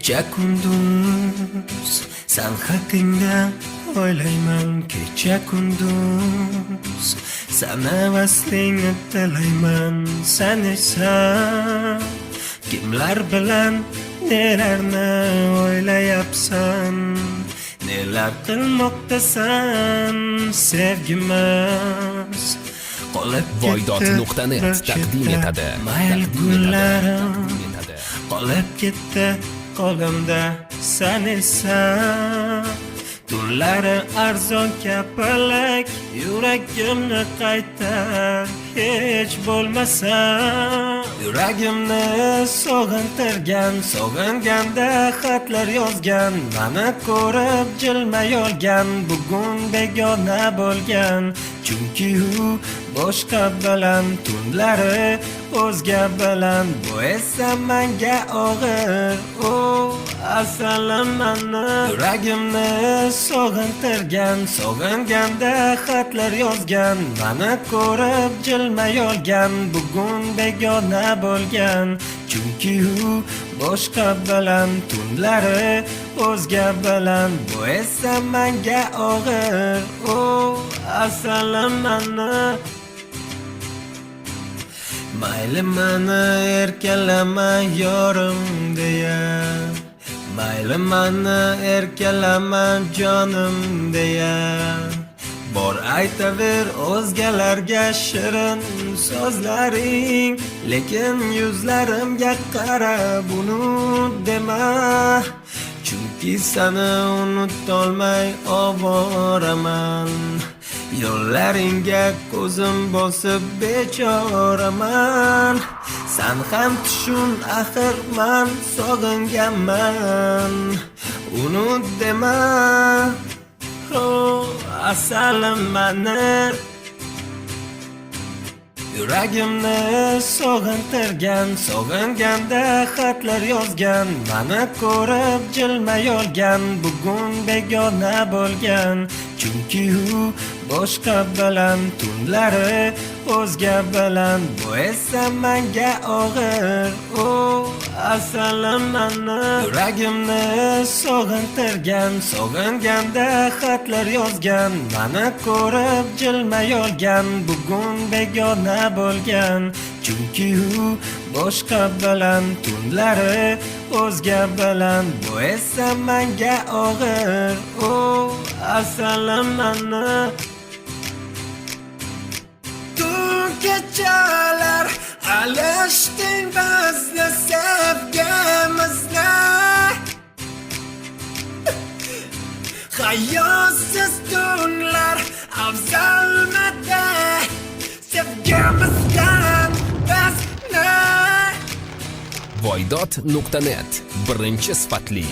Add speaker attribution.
Speaker 1: Kecha kunduz sen haqingda o'ylayman. Kecha kunduz sana vaslingni tilayman. Sen esa kimlar bilan nelarni o'ylayapsan, nelar qilmoqdasan. Sevgimiz qolib
Speaker 2: Voydod.net taqdim etadi.
Speaker 1: Mayli kunlarim qolib ketdi qo'limda. Sen esa tunlari arzon kapalak, yuragimni qaytar hech bo'lmasa. Yuragimni sog'intirgan, sog'inganda xatlar yozgan, meni ko'rib jilmay olgan, bugun begona bo'lgan. Chunki u boshqa bilan, tunlari o'zga bilan, bu esa menga og'ir. O asalim meni yuragimni sog'intirgan, sog'inganda xatlar yozgan, meni ko'rib jilmay olgan, bugun begona bo'lgan. Chunki u boshqa bilan, tunlari o'zga bilan, bu esa menga og'ir. O asalim meni mayli meni erkalama yorim deya, mayli meni erkalama jonim deya, bor aytaver o'zgalarga shirin so'zlaring, lekin yuzlarimga qara, buni dema. Chunki seni unutolmay ovoraman, yo'llaringga ko'zim bosib bechoraman. Sen ham tushun, axir men sog'inganman, unut dema. Oh asalim meni yuragimni sog'intirgan, sog'inganda xatlar yozgan, meni ko'rib jilmay olgan, bugun begona bo'lgan. Chunki u boshqa bilan, tunlari o'zga bilan, bu esa menga og'ir. O asalim meni yuragimni sog'intirgan, sog'inganda xatlar yozgan, meni ko'rib jilmay olgan, bugun begona bo'lgan. Chunki u boshqa bilan, tunlari o'zga bilan, bu esa menga og'ir. O asalim meni kechalar alishtin bizni sevgimizni, hayosiz tunlar afzalmidi sevgimizdan bizni.
Speaker 2: Voydod.net birinchi sifatli